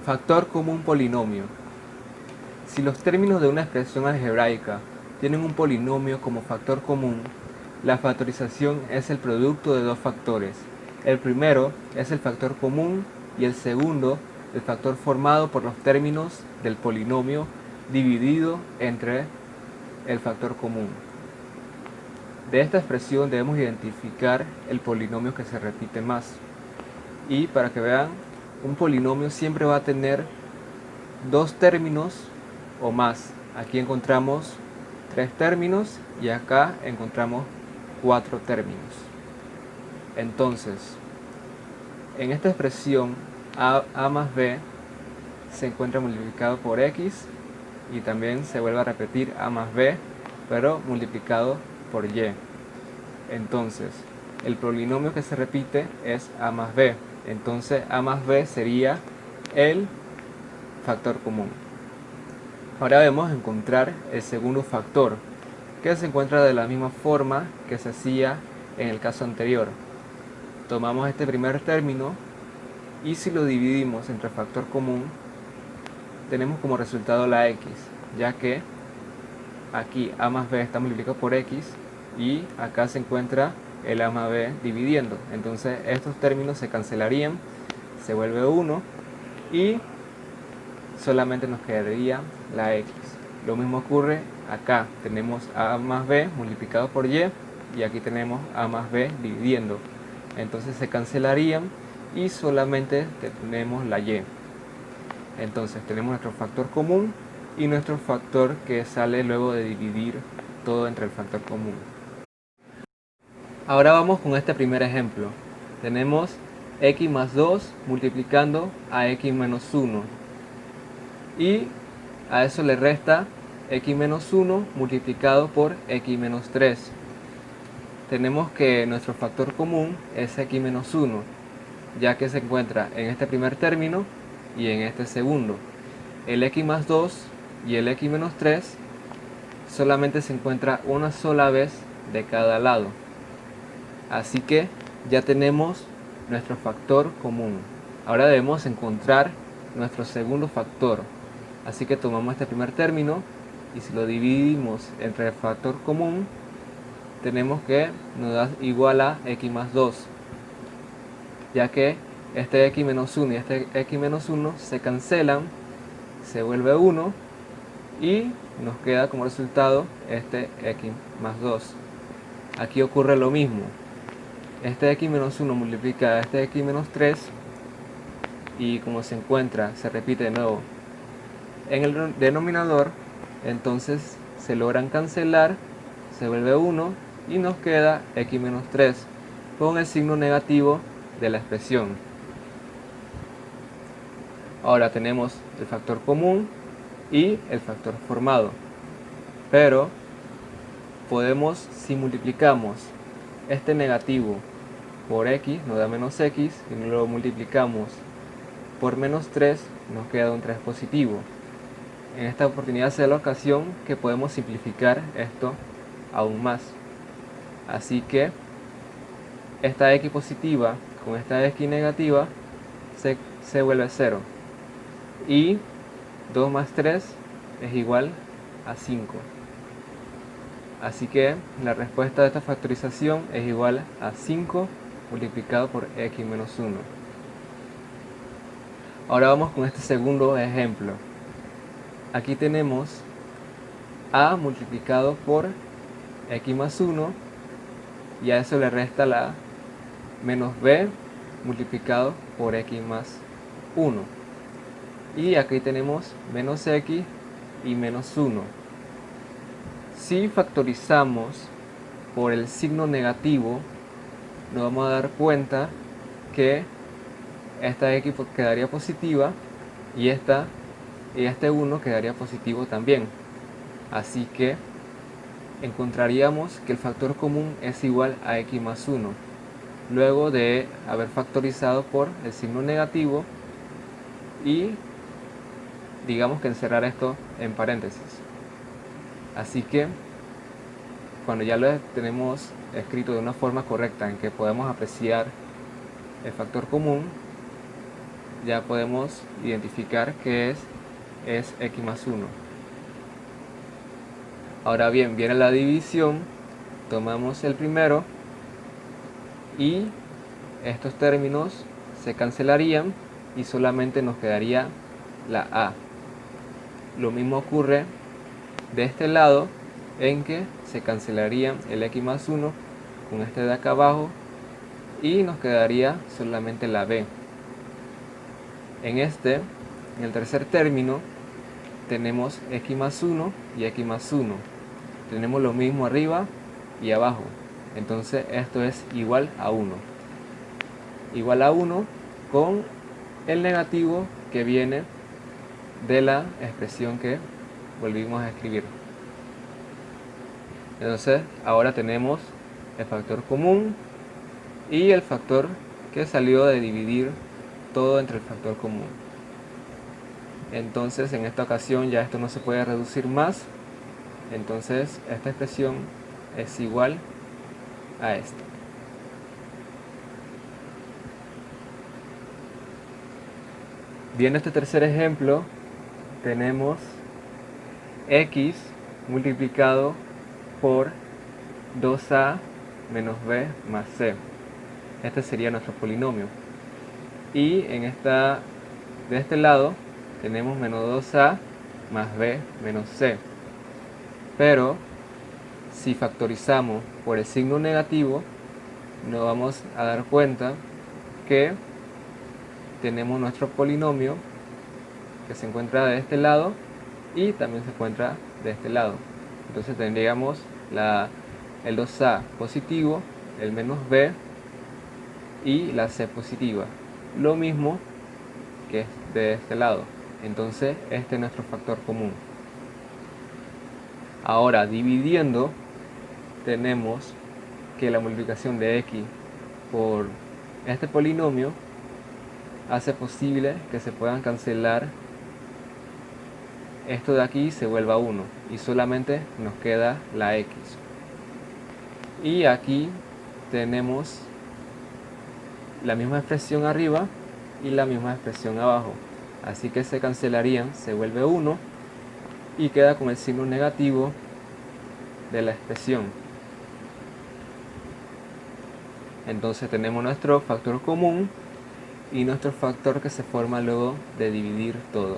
Factor común polinomio. Si los términos de una expresión algebraica tienen un polinomio como factor común, la factorización es el producto de dos factores. El primero es el factor común y el segundo el factor formado por los términos del polinomio dividido entre el factor común. De esta expresión debemos identificar el polinomio que se repite más. Y para que vean, un polinomio siempre va a tener dos términos o más. Aquí encontramos 3 términos y acá encontramos 4 términos. Entonces, en esta expresión a más b se encuentra multiplicado por x y también se vuelve a repetir a más b, pero multiplicado por y. Entonces, el polinomio que se repite es a más b. Entonces, a más b sería el factor común. Ahora debemos encontrar el segundo factor, que se encuentra de la misma forma que se hacía en el caso anterior. Tomamos este primer término y si lo dividimos entre el factor común, tenemos como resultado la x, ya que aquí a más b está multiplicado por x y acá se encuentra el a más b dividiendo. Entonces estos términos se cancelarían, se vuelve 1 y solamente nos quedaría la x. Lo mismo ocurre acá, tenemos a más b multiplicado por y y aquí tenemos a más b dividiendo. Entonces se cancelarían y solamente tenemos la y. Entonces tenemos nuestro factor común y nuestro factor que sale luego de dividir todo entre el factor común. Ahora vamos con este primer ejemplo. Tenemos x más 2 multiplicando a x menos 1 y a eso le resta x menos 1 multiplicado por x menos 3. Tenemos que nuestro factor común es x menos 1, ya que se encuentra en este primer término y en este segundo. El x más 2 y el x menos 3 solamente se encuentra una sola vez de cada lado. Así que ya tenemos nuestro factor común. Ahora debemos encontrar nuestro segundo factor. Así que tomamos este primer término y si lo dividimos entre el factor común, tenemos que nos da igual a x más 2, ya que este x menos 1 y este x menos 1 se cancelan, se vuelve 1 y nos queda como resultado este x más 2. Aquí ocurre lo mismo. Este x menos 1 multiplica a este x menos 3 y como se encuentra, se repite de nuevo en el denominador, entonces se logran cancelar, se vuelve 1 y nos queda x menos 3 con el signo negativo de la expresión. Ahora tenemos el factor común y el factor formado, pero podemos, si multiplicamos este negativo por x nos da menos x y lo multiplicamos por menos 3 nos queda un 3 positivo. En esta oportunidad será la ocasión que podemos simplificar esto aún más. Así que esta x positiva con esta x negativa se vuelve 0 y 2 más 3 es igual a 5. Así que la respuesta de esta factorización es igual a 5 multiplicado por x menos 1. Ahora vamos con este segundo ejemplo. Aquí tenemos a multiplicado por x más 1 y a eso le resta la menos b multiplicado por x más 1. Y aquí tenemos menos x y menos 1. Si factorizamos por el signo negativo, nos vamos a dar cuenta que esta x quedaría positiva y este 1 quedaría positivo también. Así que encontraríamos que el factor común es igual a x más 1, luego de haber factorizado por el signo negativo y digamos que encerrar esto en paréntesis. Así que cuando ya lo tenemos escrito de una forma correcta en que podemos apreciar el factor común, ya podemos identificar que es x más 1. Ahora bien, viene la división, tomamos el primero y estos términos se cancelarían y solamente nos quedaría la a. Lo mismo ocurre de este lado, en que se cancelarían el x más 1 con este de acá abajo y nos quedaría solamente la b. En el tercer término, tenemos x más 1 y x más 1. Tenemos lo mismo arriba y abajo. Entonces esto es igual a 1. Igual a 1 con el negativo que viene de la expresión que volvimos a escribir. Entonces ahora tenemos el factor común y el factor que salió de dividir todo entre el factor común. Entonces en esta ocasión ya esto no se puede reducir más. Entonces esta expresión es igual a esta. Viendo este tercer ejemplo, tenemos x multiplicado por 2a menos b más c. Este sería nuestro polinomio. Y de este lado tenemos menos 2a más b menos c. Pero si factorizamos por el signo negativo, nos vamos a dar cuenta que tenemos nuestro polinomio que se encuentra de este lado y también se encuentra de este lado. Entonces tendríamos el 2a positivo, el menos b y la c positiva. Lo mismo que es de este lado. Entonces este es nuestro factor común. Ahora dividiendo, tenemos que la multiplicación de x por este polinomio hace posible que se puedan cancelar esto de aquí, se vuelva 1 y solamente nos queda la x. Y aquí tenemos la misma expresión arriba y la misma expresión abajo, así que se cancelarían, se vuelve 1 y queda con el signo negativo de la expresión. Entonces tenemos nuestro factor común y nuestro factor que se forma luego de dividir todo.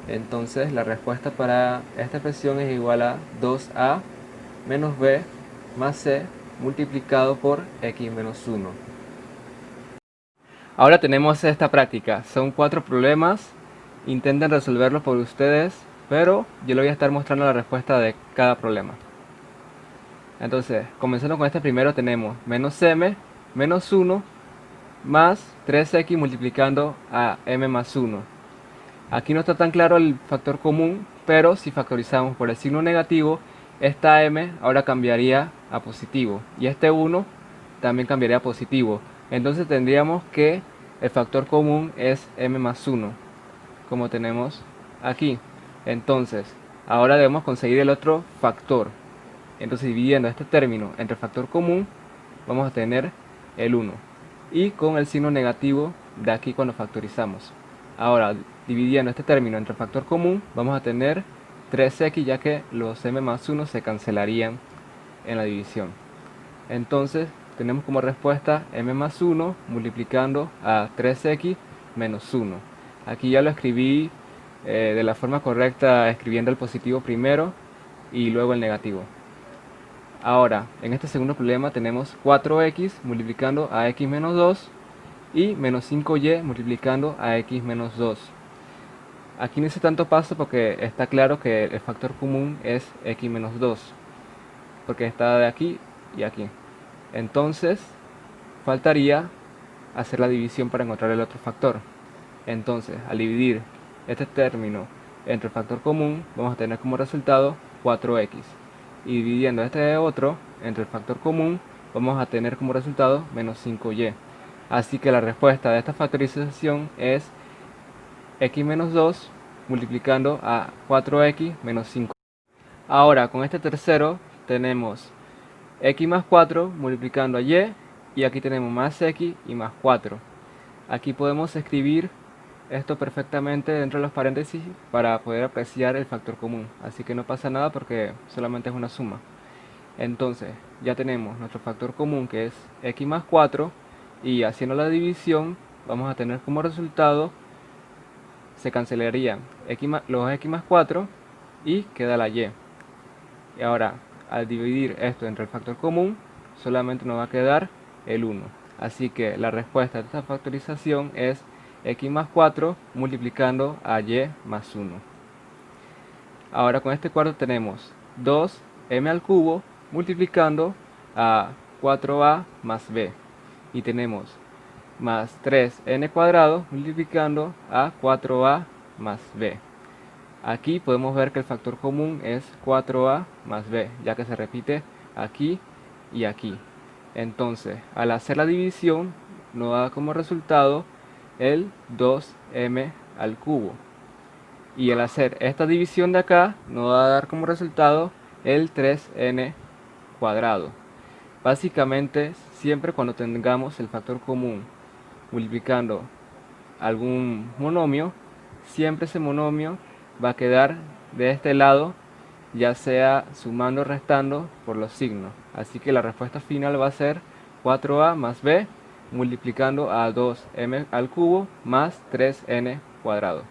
Entonces la respuesta para esta expresión es igual a 2a menos b más c multiplicado por x menos 1. Ahora tenemos esta práctica. Son 4 problemas. Intenten resolverlos por ustedes, pero yo les voy a estar mostrando la respuesta de cada problema. Entonces, comenzando con este primero, tenemos menos m menos 1 más 3x multiplicando a m más 1. Aquí no está tan claro el factor común, pero si factorizamos por el signo negativo, esta m ahora cambiaría a positivo y este 1 también cambiaría a positivo. Entonces tendríamos que el factor común es m más 1, como tenemos aquí. Entonces, ahora debemos conseguir el otro factor. Entonces, dividiendo este término entre el factor común, vamos a tener el 1. Y con el signo negativo de aquí cuando factorizamos. Ahora, dividiendo este término entre el factor común, vamos a tener 3x, ya que los m más 1 se cancelarían en la división. Entonces, tenemos como respuesta m más 1 multiplicando a 3x menos 1. Aquí ya lo escribí de la forma correcta, escribiendo el positivo primero y luego el negativo. Ahora, en este segundo problema tenemos 4x multiplicando a x menos 2 y menos 5y multiplicando a x menos 2. Aquí no hice tanto paso porque está claro que el factor común es x menos 2, porque está de aquí y aquí. Entonces, faltaría hacer la división para encontrar el otro factor. Entonces, al dividir este término entre el factor común, vamos a tener como resultado 4x. Y dividiendo este otro entre el factor común, vamos a tener como resultado menos 5y. Así que la respuesta de esta factorización es x menos 2 multiplicando a 4x menos 5. Ahora, con este tercero tenemos x más 4 multiplicando a y aquí tenemos más x y más 4. Aquí podemos escribir esto perfectamente dentro de los paréntesis para poder apreciar el factor común, así que no pasa nada porque solamente es una suma. Entonces ya tenemos nuestro factor común, que es x más 4, y haciendo la división vamos a tener como resultado, se cancelarían los x más 4 y queda la y. Y ahora, al dividir esto entre el factor común, solamente nos va a quedar el 1. Así que la respuesta de esta factorización es x más 4 multiplicando a y más 1. Ahora con este cuarto tenemos 2m al cubo multiplicando a 4a más b. Y tenemos más 3n cuadrado multiplicando a 4a más b. Aquí podemos ver que el factor común es 4a más b, ya que se repite aquí y aquí. Entonces, al hacer la división, nos da como resultado el 2m al cubo. Y al hacer esta división de acá, nos va a dar como resultado el 3n cuadrado. Básicamente, siempre cuando tengamos el factor común multiplicando algún monomio, siempre ese monomio va a quedar de este lado, ya sea sumando o restando por los signos. Así que la respuesta final va a ser 4a más b multiplicando a 2m al cubo más 3n cuadrado.